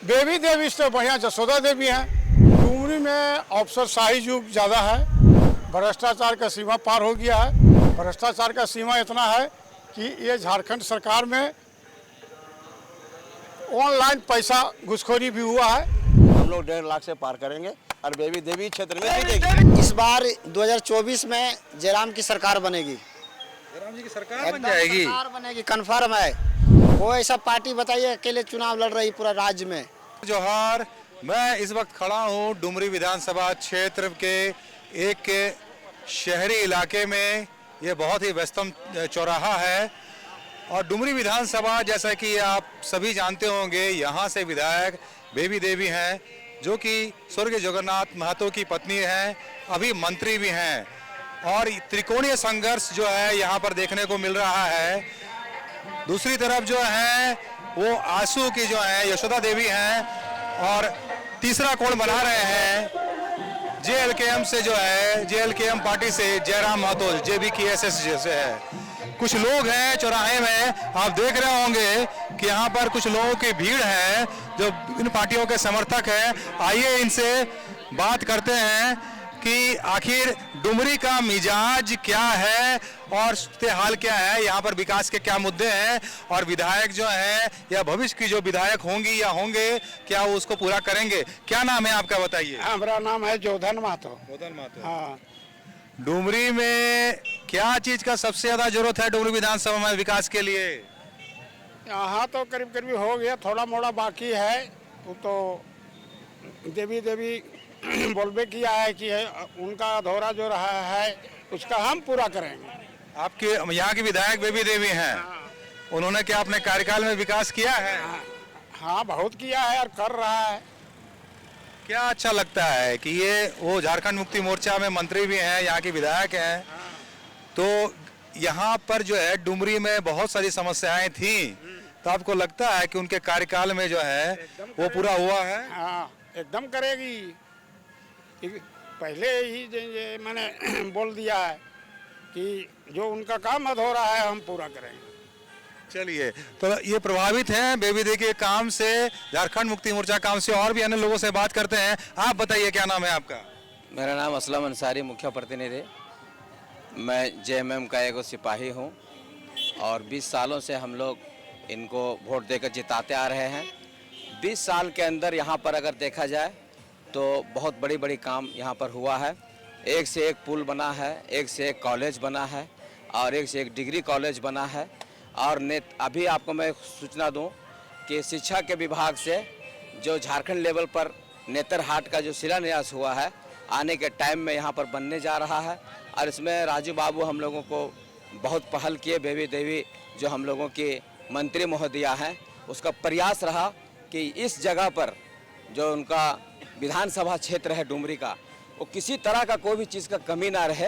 Baby देवी से बढ़िया जसोदा देवी हैं। डुमरी में अफसरशाही युग ज़्यादा है, भ्रष्टाचार का सीमा पार हो गया है। भ्रष्टाचार का सीमा इतना है कि ये झारखंड सरकार में ऑनलाइन पैसा घुसखोरी भी हुआ है। हम लोग 1.5 लाख से पार करेंगे और बेबी देवी क्षेत्र में जीतेगी। इस बार 2024 में जयराम की सरकार बनेगी। जयराम जी की सरकार बन जाएगी। सरकार बनेगी, कन्फर्म है। वो ऐसा पार्टी बताइए अकेले चुनाव लड़ रही पूरा राज्य में। जोहार, मैं इस वक्त खड़ा हूँ डुमरी विधानसभा क्षेत्र के एक शहरी इलाके में। ये बहुत ही व्यस्तम चौराहा है और डुमरी विधानसभा, जैसा कि आप सभी जानते होंगे, यहाँ से विधायक बेबी देवी हैं जो कि स्वर्गीय जगन्नाथ महतो की पत्नी हैं, अभी मंत्री भी हैं। और त्रिकोणीय संघर्ष जो है यहाँ पर देखने को मिल रहा है। दूसरी तरफ जो है वो आंसू की जो है यशोदा देवी हैं और तीसरा कोण बना रहे हैं जेएलकेएम से जो है, जेएलकेएम पार्टी से जयराम महतो, जेबीकेएसएस जैसे है। कुछ लोग हैं चौराहे में, आप देख रहे होंगे कि यहाँ पर कुछ लोगों की भीड़ है जो इन पार्टियों के समर्थक हैं। आइए इनसे बात करते हैं कि आखिर डुमरी का मिजाज क्या है और हाल क्या है, यहाँ पर विकास के क्या मुद्दे हैं और विधायक जो हैं या भविष्य की जो विधायक होंगी या होंगे, क्या वो उसको पूरा करेंगे। क्या नाम है आपका, बताइए। हमारा नाम है जोधन महतो। जोधन महतो। हाँ, डुमरी में क्या चीज का सबसे ज्यादा जरूरत है डुमरी विधानसभा में विकास के लिए? यहाँ तो करीब करीब हो गया, थोड़ा मोड़ा बाकी है। वो तो देवी बोलबे किया है कि उनका अधूरा जो रहा है उसका हम पूरा करेंगे। आपके यहाँ की विधायक बेबी देवी हैं, उन्होंने क्या अपने कार्यकाल में विकास किया है? हाँ, बहुत किया है और कर रहा है। क्या अच्छा लगता है कि ये वो झारखंड मुक्ति मोर्चा में मंत्री भी हैं, यहाँ के विधायक हैं, तो यहाँ पर जो है डुमरी में बहुत सारी समस्याएं थी, तो आपको लगता है कि उनके कार्यकाल में जो है वो पूरा हुआ है? हाँ, एकदम करेगी। पहले ही मैंने बोल दिया है कि जो उनका काम अधूरा है हम पूरा करेंगे। चलिए, तो ये प्रभावित हैं बेबी देवी के काम से, झारखंड मुक्ति मोर्चा काम से। और भी अन्य लोगों से बात करते हैं। आप बताइए, क्या नाम है आपका? मेरा नाम असलम अंसारी, मुख्य प्रतिनिधि। मैं जेएमएम का एक सिपाही हूं और 20 सालों से हम लोग इनको वोट देकर जिताते आ रहे हैं। 20 साल के अंदर यहाँ पर अगर देखा जाए तो बहुत बड़ी बड़ी काम यहाँ पर हुआ है। एक से एक पुल बना है, एक से एक कॉलेज बना है और एक से एक डिग्री कॉलेज बना है। और अभी आपको मैं सूचना दूं कि शिक्षा के विभाग से जो झारखंड लेवल पर नेतरहाट का जो शिलान्यास हुआ है, आने के टाइम में यहाँ पर बनने जा रहा है। और इसमें राजू बाबू हम लोगों को बहुत पहल किए। बेबी देवी जो हम लोगों की मंत्री महोदया हैं, उसका प्रयास रहा कि इस जगह पर जो उनका विधानसभा क्षेत्र है डुमरी का, वो किसी तरह का कोई भी चीज़ का कमी ना रहे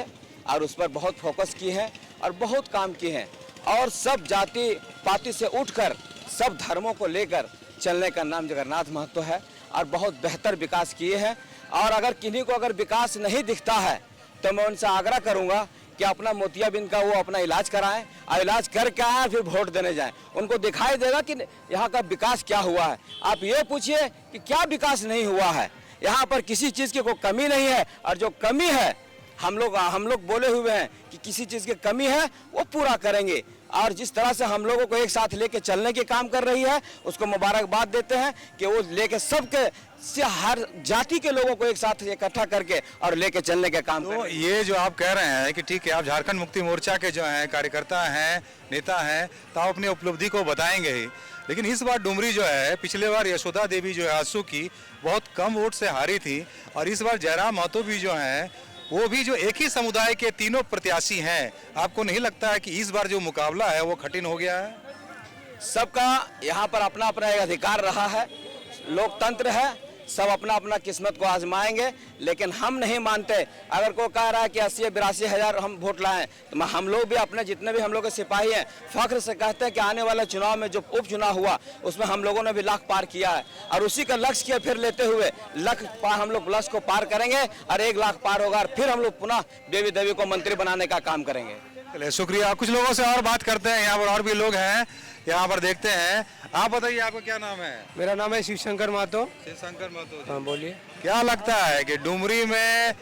और उस पर बहुत फोकस किए हैं और बहुत काम किए हैं। और सब जाति पाति से उठकर सब धर्मों को लेकर चलने का नाम जगन्नाथ महतो है और बहुत बेहतर विकास किए हैं। और अगर किन्हीं को अगर विकास नहीं दिखता है तो मैं उनसे आग्रह करूंगा कि अपना मोतियाबिंद का वो अपना इलाज कराएं और इलाज करके आए फिर वोट देने जाएं। उनको दिखाई देगा कि यहाँ का विकास क्या हुआ है। आप ये पूछिए कि क्या विकास नहीं हुआ है। यहाँ पर किसी चीज़ की कोई कमी नहीं है और जो कमी है हम लोग बोले हुए हैं कि किसी चीज़ की कमी है वो पूरा करेंगे। और जिस तरह से हम लोगों को एक साथ लेके चलने के काम कर रही है, उसको मुबारकबाद देते हैं कि वो लेके सबके से हर जाति के लोगों को एक साथ इकट्ठा करके और लेके चलने के काम तो ये जो आप कह रहे हैं कि ठीक है, आप झारखंड मुक्ति मोर्चा के जो हैं कार्यकर्ता हैं, नेता हैं, तो आप अपनी उपलब्धि को बताएंगे ही। लेकिन इस बार डुमरी जो है, पिछले बार यशोदा देवी जो है आंसू की बहुत कम वोट से हारी थी और इस बार जयराम महतो भी जो हैं वो भी जो एक ही समुदाय के तीनों प्रत्याशी हैं। आपको नहीं लगता है कि इस बार जो मुकाबला है वो कठिन हो गया है? सबका यहाँ पर अपना अपना एक अधिकार रहा है, लोकतंत्र है, सब अपना अपना किस्मत को आजमाएंगे। लेकिन हम नहीं मानते, अगर कोई कह रहा है कि 80-82 हज़ार हम वोट लाएं, तो हम लोग भी अपने जितने भी हम लोग के सिपाही हैं फख्र से कहते हैं कि आने वाले चुनाव में जो उपचुनाव हुआ उसमें हम लोगों ने भी लाख पार किया है और उसी का लक्ष्य किया फिर लेते हुए हम लोग लक्ष्य को पार करेंगे और 1 लाख पार होगा और फिर हम लोग पुनः बेबी देवी को मंत्री बनाने का काम करेंगे। चलिए, शुक्रिया। कुछ लोगों से और बात करते हैं, यहाँ पर और भी लोग हैं। यहाँ पर देखते हैं। आप बताइए, आपका क्या नाम है? मेरा नाम है शिवशंकर महतो। शिवशंकर महतो। हाँ बोलिए। क्या लगता है कि डुमरी में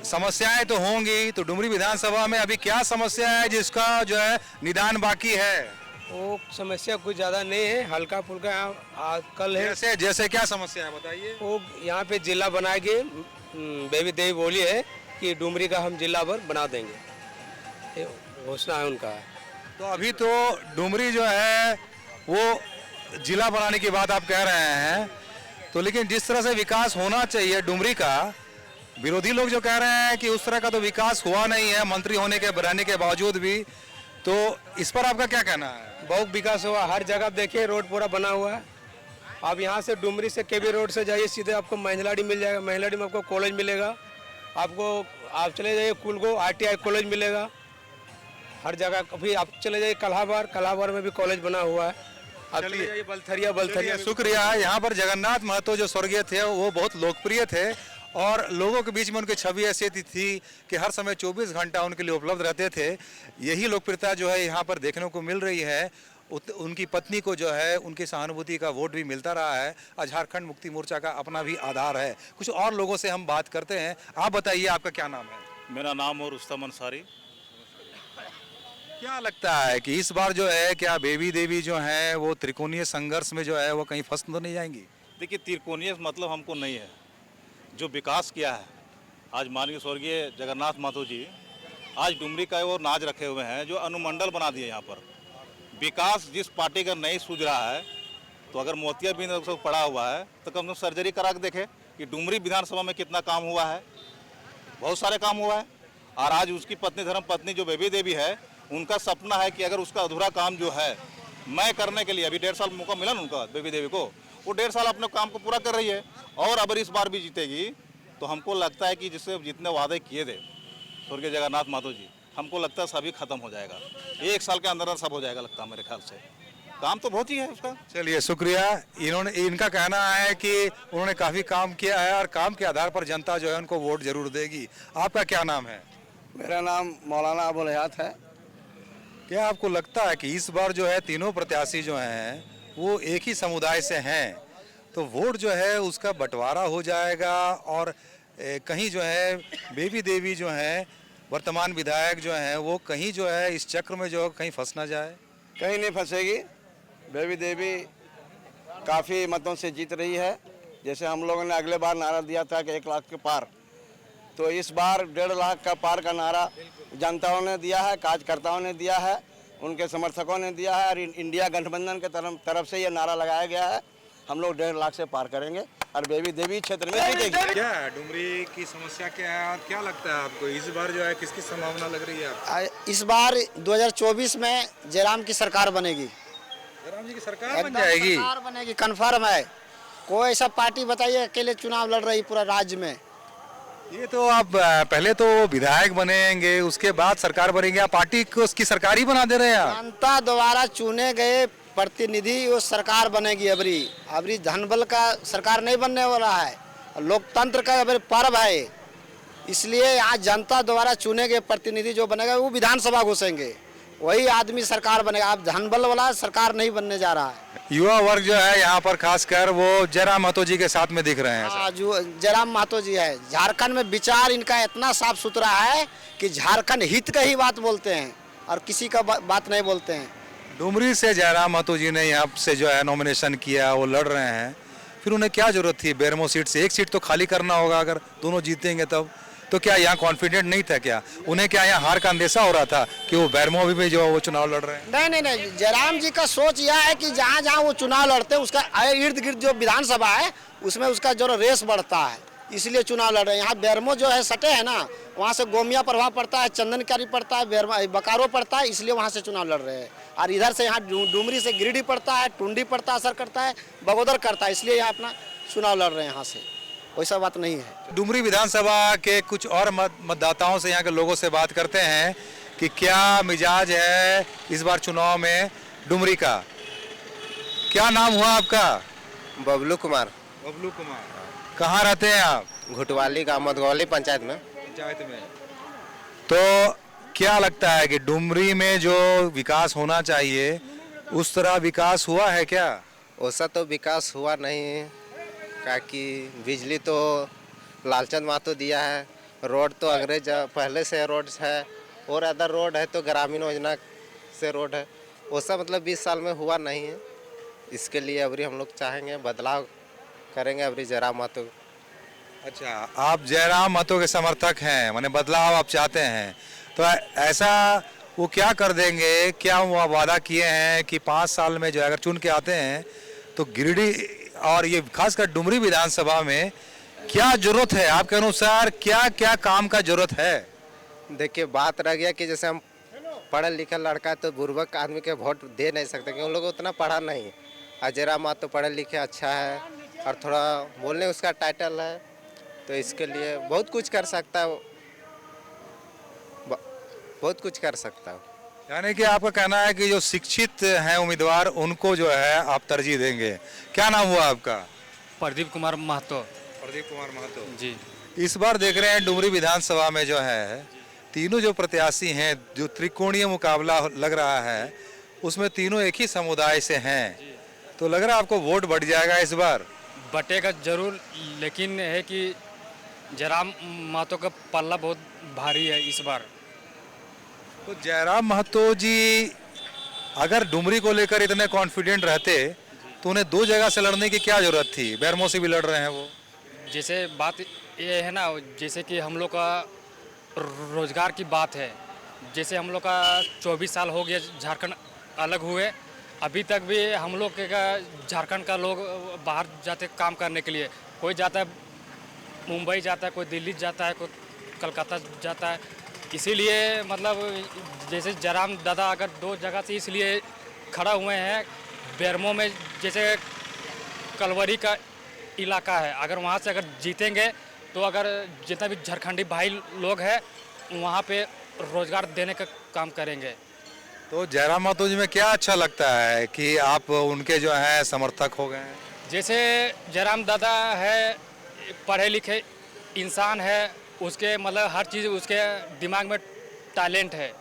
समस्याएं तो होंगी, तो डुमरी विधानसभा में अभी क्या समस्या है जिसका जो है निदान बाकी है? वो समस्या कुछ ज़्यादा नहीं है, हल्का फुल्का यहाँ कल है। जैसे जैसे क्या समस्या है बताइए। वो यहाँ पे जिला बना के बेबी देवी बोली है कि डुमरी का हम जिला भर बना देंगे, ये घोषणा है उनका। तो अभी तो डुमरी जो है वो जिला बनाने की बात आप कह रहे हैं, तो लेकिन जिस तरह से विकास होना चाहिए डुमरी का, विरोधी लोग जो कह रहे हैं कि उस तरह का तो विकास हुआ नहीं है मंत्री होने के रहने के बावजूद भी, तो इस पर आपका क्या कहना है? बहुत विकास हुआ, हर जगह देखिए रोड पूरा बना हुआ है। आप यहाँ से डुमरी से केबी रोड से जाइए सीधे आपको महिलाड़ी मिल जाएगा, महिलाड़ी में आपको कॉलेज मिलेगा, आपको आप चले जाइए कुलगो ITI कॉलेज मिलेगा, हर जगह। अभी आप चले जाइए कल्हाबार में भी कॉलेज बना हुआ है। आप चले जाइए बलथरिया शुक्रिया। यहाँ पर जगन्नाथ महतो जो स्वर्गीय थे वो बहुत लोकप्रिय थे और लोगों के बीच में उनकी छवि ऐसी थी कि हर समय 24 घंटा उनके लिए उपलब्ध रहते थे। यही लोकप्रियता जो है यहाँ पर देखने को मिल रही है। उनकी पत्नी को जो है उनकी सहानुभूति का वोट भी मिलता रहा है और झारखंड मुक्ति मोर्चा का अपना भी आधार है। कुछ और लोगों से हम बात करते हैं। आप बताइए, आपका क्या नाम है? मेरा नाम है रुस्तम अंसारी। क्या लगता है कि इस बार जो है क्या बेबी देवी जो है वो त्रिकोणीय संघर्ष में जो है वो कहीं फंस तो नहीं जाएंगी? देखिए, त्रिकोणीय मतलब हमको नहीं है, जो विकास किया है आज माननीय स्वर्गीय जगन्नाथ महतो जी आज डुमरी का वो नाज रखे हुए हैं, जो अनुमंडल बना दिए। यहाँ पर विकास जिस पार्टी का नहीं सूझ रहा है, तो अगर मोतियाबिंद पड़ा हुआ है तो कम से कम सर्जरी करा के देखे कि डुमरी विधानसभा में कितना काम हुआ है। बहुत सारे काम हुआ है। और आज उसकी पत्नी धर्म पत्नी जो बेबी देवी है, उनका सपना है कि अगर उसका अधूरा काम जो है मैं करने के लिए, अभी 1.5 साल मौका मिला ना उनका बेबी देवी को, वो 1.5 साल अपने काम को पूरा कर रही है। और अगर इस बार भी जीतेगी तो हमको लगता है कि जिससे जितने वादे किए थे स्वर्गीय जगन्नाथ महतो जी, हमको लगता है सभी खत्म हो जाएगा। 1 साल के अंदर सब हो जाएगा लगता है मेरे ख्याल से। काम तो बहुत ही है उसका। चलिए शुक्रिया। इनका कहना है कि उन्होंने काफ़ी काम किया है और काम के आधार पर जनता जो है उनको वोट जरूर देगी। आपका क्या नाम है? मेरा नाम मौलाना अबुल हयात है। क्या आपको लगता है कि इस बार जो है तीनों प्रत्याशी जो हैं वो एक ही समुदाय से हैं, तो वोट जो है उसका बंटवारा हो जाएगा और कहीं जो है बेबी देवी जो हैं वर्तमान विधायक जो हैं वो कहीं जो है इस चक्र में जो कहीं फंस ना जाए? कहीं नहीं फंसेगी। बेबी देवी काफ़ी मतों से जीत रही है। जैसे हम लोगों ने अगले बार नारा दिया था कि 1 लाख के पार, तो इस बार 1.5 लाख का पार का नारा जनताओं ने दिया है, कार्यकर्ताओं ने दिया है, उनके समर्थकों ने दिया है और इंडिया गठबंधन के तरफ से ये नारा लगाया गया है, हम लोग 1.5 लाख से पार करेंगे और बेबी देवी क्षेत्र में जीतेगी। क्या डुमरी की समस्या क्या है और क्या लगता है आपको इस बार जो है किसकी संभावना लग रही है आपको? इस बार 2024 में जयराम की सरकार बनेगी। जयराम जी की सरकार बन जाएगी? सरकार बनेगी, कन्फर्म है। कोई ऐसा पार्टी बताइए अकेले चुनाव लड़ रही पूरा राज्य में। ये तो आप पहले तो विधायक बनेंगे उसके बाद सरकार बनेगी, आप पार्टी को उसकी सरकार ही बना दे रहे हैं आप। जनता द्वारा चुने गए प्रतिनिधि वो सरकार बनेगी। अबरी धनबल का सरकार नहीं बनने वाला है, लोकतंत्र का अबरी पर्व है, इसलिए यहाँ जनता द्वारा चुने गए प्रतिनिधि जो बनेगा वो विधानसभा घुसेंगे, वही आदमी सरकार बनेगा। अब धनबल वाला सरकार नहीं बनने जा रहा है। युवा वर्ग जो है यहाँ पर खासकर वो जयराम महतो जी के साथ में दिख रहे हैं। हाँ, जो जयराम महतो जी है, झारखंड में विचार इनका इतना साफ सुथरा है कि झारखंड हित का ही बात बोलते हैं और किसी का बात नहीं बोलते हैं। डुमरी से जयराम महतो जी ने यहाँ से जो है नॉमिनेशन किया, वो लड़ रहे हैं, फिर उन्हें क्या जरूरत थी बेरमो सीट से? 1 सीट तो खाली करना होगा अगर दोनों जीतेंगे तब। तो क्या यहाँ कॉन्फिडेंट नहीं था क्या उन्हें? क्या यहाँ हार का अंदेशा हो रहा था कि वो बैरमो भी जो वो चुनाव लड़ रहे हैं? नहीं, जयराम जी का सोच यह है कि जहाँ जहाँ वो चुनाव लड़ते हैं उसका इर्द गिर्द जो विधानसभा है उसमें उसका जो रेस बढ़ता है, इसलिए चुनाव लड़ रहे हैं। यहाँ बैरमो जो है सटे है ना, वहाँ से गोमिया प्रभाव पड़ता है, चंदनकारी पड़ता है, बकारो पड़ता है, इसलिए वहाँ से चुनाव लड़ रहे हैं। और इधर से यहाँ डुमरी से गिरिडीह पड़ता है, टुंडी पड़ता है, असर करता है, बगोदर करता है, इसलिए यहाँ अपना चुनाव लड़ रहे हैं। यहाँ से वैसा बात नहीं है। डुमरी विधानसभा के कुछ और मतदाताओं से, यहाँ के लोगों से बात करते हैं कि क्या मिजाज है इस बार चुनाव में डुमरी का। क्या नाम हुआ आपका? बबलू कुमार। बबलू कुमार, कहाँ रहते हैं आप? घुटवाली का मधुगौली पंचायत में। तो क्या लगता है कि डुमरी में जो विकास होना चाहिए उस तरह विकास हुआ है क्या? वैसा तो विकास हुआ नहीं, क्या कि बिजली तो लालचंद महतो दिया है, रोड तो अंग्रेज पहले से रोड है, और अदर रोड है तो ग्रामीण योजना से रोड है, वैसा मतलब 20 साल में हुआ नहीं है। इसके लिए अभी हम लोग चाहेंगे बदलाव करेंगे अभी जयराम महतो। अच्छा, आप जयराम महतो के समर्थक हैं, माने बदलाव आप चाहते हैं, तो ऐसा वो क्या कर देंगे? क्या वो वादा किए हैं कि 5 साल में जो है अगर चुन के आते हैं तो गिरिडीह और ये खासकर डुमरी विधानसभा में क्या जरूरत है आपके अनुसार? क्या क्या काम का जरूरत है? देखिए, बात रह गया कि जैसे हम पढ़ा लिखा लड़का तो बुर्बक आदमी के वोट दे नहीं सकते, क्योंकि उन लोग उतना पढ़ा नहीं। और जयराम महतो पढ़े लिखे अच्छा है और थोड़ा बोलने उसका टाइटल है, तो इसके लिए बहुत कुछ कर सकता है, बहुत कुछ कर सकता है। यानी कि आपका कहना है कि जो शिक्षित हैं उम्मीदवार उनको जो है आप तरजीह देंगे। क्या नाम हुआ आपका? प्रदीप कुमार महतो। प्रदीप कुमार महतो जी। इस बार देख रहे हैं डुमरी विधानसभा में जो है तीनों जो प्रत्याशी हैं, जो त्रिकोणीय मुकाबला लग रहा है, उसमें तीनों एक ही समुदाय से हैं, तो लग रहा है आपको वोट बढ़ जाएगा इस बार? बटेगा जरूर, लेकिन है कि जयराम महतो का पल्ला बहुत भारी है इस बार। तो जयराम महतो जी अगर डुमरी को लेकर इतने कॉन्फिडेंट रहते तो उन्हें 2 जगह से लड़ने की क्या जरूरत थी? बैरमो से भी लड़ रहे हैं वो। जैसे बात ये है ना, जैसे कि हम लोग का रोजगार की बात है, जैसे हम लोग का 24 साल हो गया झारखंड अलग हुए, अभी तक भी हम लोग का झारखंड का लोग बाहर जाते काम करने के लिए, कोई जाता है मुंबई जाता है, कोई दिल्ली जाता है, कोई कलकत्ता जाता है। इसीलिए मतलब जैसे जयराम दादा अगर 2 जगह से इसलिए खड़ा हुए हैं, बैरमो में जैसे कलवरी का इलाका है, अगर वहाँ से अगर जीतेंगे तो अगर जितना भी झारखंडी भाई लोग हैं वहाँ पे रोजगार देने का काम करेंगे। तो जयराम महतो जी में क्या अच्छा लगता है कि आप उनके जो है समर्थक हो गए हैं? जैसे जयराम दादा है, पढ़े लिखे इंसान है, उसके मतलब हर चीज़ उसके दिमाग में टैलेंट है।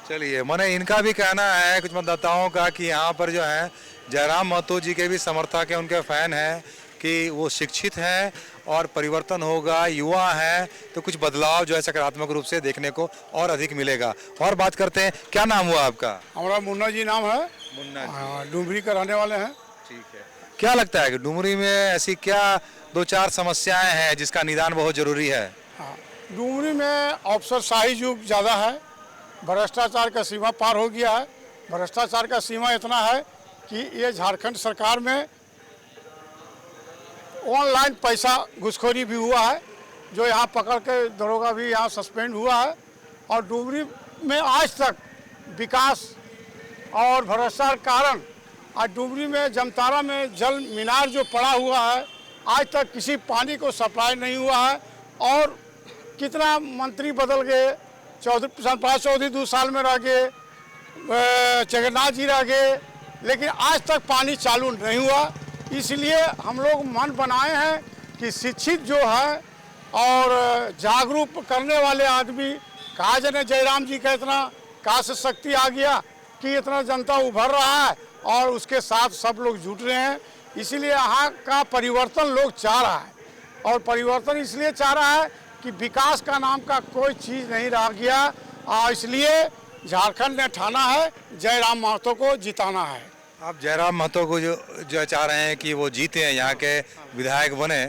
चलिए, मैंने इनका भी कहना है कुछ मतदाताओं का कि यहाँ पर जो है जयराम महतो जी के भी समर्थक हैं, उनके फैन हैं कि वो शिक्षित हैं और परिवर्तन होगा, युवा हैं, तो कुछ बदलाव जो है सकारात्मक रूप से देखने को और अधिक मिलेगा। और बात करते हैं, क्या नाम हुआ आपका? हमारा मुन्ना जी नाम है। मुन्ना जी। हाँ, डुमरी का रहने वाले हैं। ठीक है। क्या लगता है कि डुमरी में ऐसी क्या 2-4 समस्याएं हैं जिसका निदान बहुत जरूरी है? हाँ, डुमरी में अफसरशाही युग ज़्यादा है, भ्रष्टाचार का सीमा पार हो गया है। भ्रष्टाचार का सीमा इतना है कि ये झारखंड सरकार में ऑनलाइन पैसा घुसखोरी भी हुआ है, जो यहाँ पकड़ के दरोगा भी यहाँ सस्पेंड हुआ है। और डुमरी में आज तक विकास और भ्रष्टाचार कारण आज डुमरी में जमतारा में जल मीनार जो पड़ा हुआ है, आज तक किसी पानी को सप्लाई नहीं हुआ है। और कितना मंत्री बदल गए, प्रसाद चौधरी 2 साल में रह गए, जगन्नाथ जी रह गए, लेकिन आज तक पानी चालू नहीं हुआ। इसलिए हम लोग मन बनाए हैं कि शिक्षित जो है और जागरूक करने वाले आदमी, कहा जाने जयराम जी का इतना कहाँ से शक्ति आ गया कि इतना जनता उभर रहा है और उसके साथ सब लोग जुट रहे हैं। इसीलिए यहाँ का परिवर्तन लोग चाह रहा है, और परिवर्तन इसलिए चाह रहा है कि विकास का नाम का कोई चीज़ नहीं रह गया, और इसलिए झारखंड ने ठाना है जयराम महतो को जिताना है। आप जयराम महतो को जो चाह रहे हैं कि वो जीते हैं, यहाँ के विधायक बने,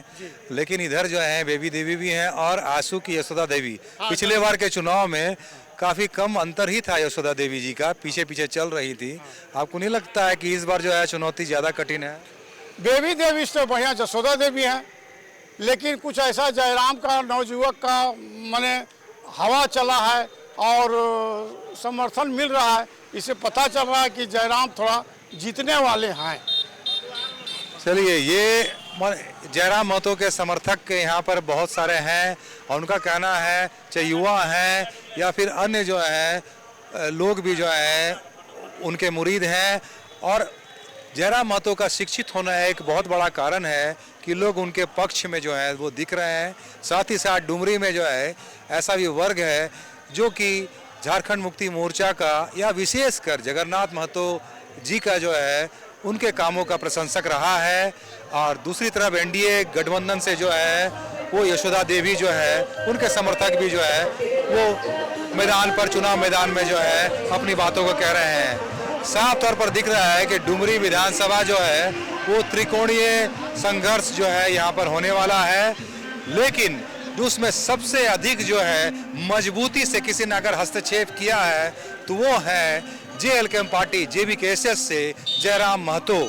लेकिन इधर जो है बेबी देवी भी हैं और आंसू की यशोदा देवी। पिछले बार के चुनाव में काफ़ी कम अंतर ही था यशोदा देवी जी का, पीछे पीछे चल रही थी। आपको नहीं लगता है कि इस बार जो है चुनौती ज़्यादा कठिन है? बेबी देवी से बढ़िया यशोदा देवी हैं, लेकिन कुछ ऐसा जयराम का नवयुवक का माने हवा चला है और समर्थन मिल रहा है, इससे पता चल रहा है कि जयराम थोड़ा जीतने वाले हैं। चलिए, ये जयराम महतो के समर्थक यहाँ पर बहुत सारे हैं और उनका कहना है, चाहे युवा हैं या फिर अन्य जो है लोग भी जो है उनके मुरीद हैं, और जयराम महतो का शिक्षित होना एक बहुत बड़ा कारण है कि लोग उनके पक्ष में जो है वो दिख रहे हैं। साथ ही साथ डुमरी में जो है ऐसा भी वर्ग है जो कि झारखंड मुक्ति मोर्चा का या विशेषकर जगन्नाथ महतो जी का जो है उनके कामों का प्रशंसक रहा है। और दूसरी तरफ एनडीए गठबंधन से जो है वो यशोदा देवी जो है उनके समर्थक भी जो है वो मैदान पर, चुनाव मैदान में जो है अपनी बातों को कह रहे हैं। साफ तौर पर दिख रहा है कि डुमरी विधानसभा जो है वो त्रिकोणीय संघर्ष जो है यहाँ पर होने वाला है, लेकिन उसमें सबसे अधिक जो है मजबूती से किसी ने अगर हस्तक्षेप किया है तो वो है जेएलकेएम पार्टी जेवीकेएसएस से जयराम महतो,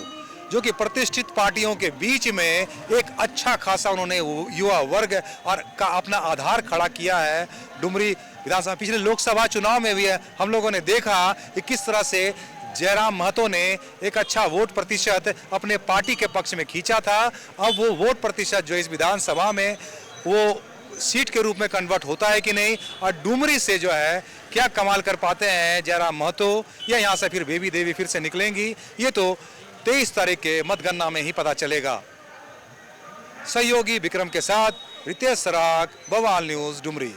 जो कि प्रतिष्ठित पार्टियों के बीच में एक अच्छा खासा उन्होंने युवा वर्ग और का अपना आधार खड़ा किया है। डुमरी विधानसभा पिछले लोकसभा चुनाव में भी हम लोगों ने देखा कि किस तरह से जयराम महतो ने एक अच्छा वोट प्रतिशत अपने पार्टी के पक्ष में खींचा था। अब वो वोट प्रतिशत जो इस विधानसभा में वो सीट के रूप में कन्वर्ट होता है कि नहीं, और डुमरी से जो है क्या कमाल कर पाते हैं जयराम महतो, या यहाँ से फिर बेबी देवी फिर से निकलेंगी, ये तो 23 तारीख के मतगणना में ही पता चलेगा। सहयोगी विक्रम के साथ रितेश सराग, बवाल न्यूज़, डुमरी।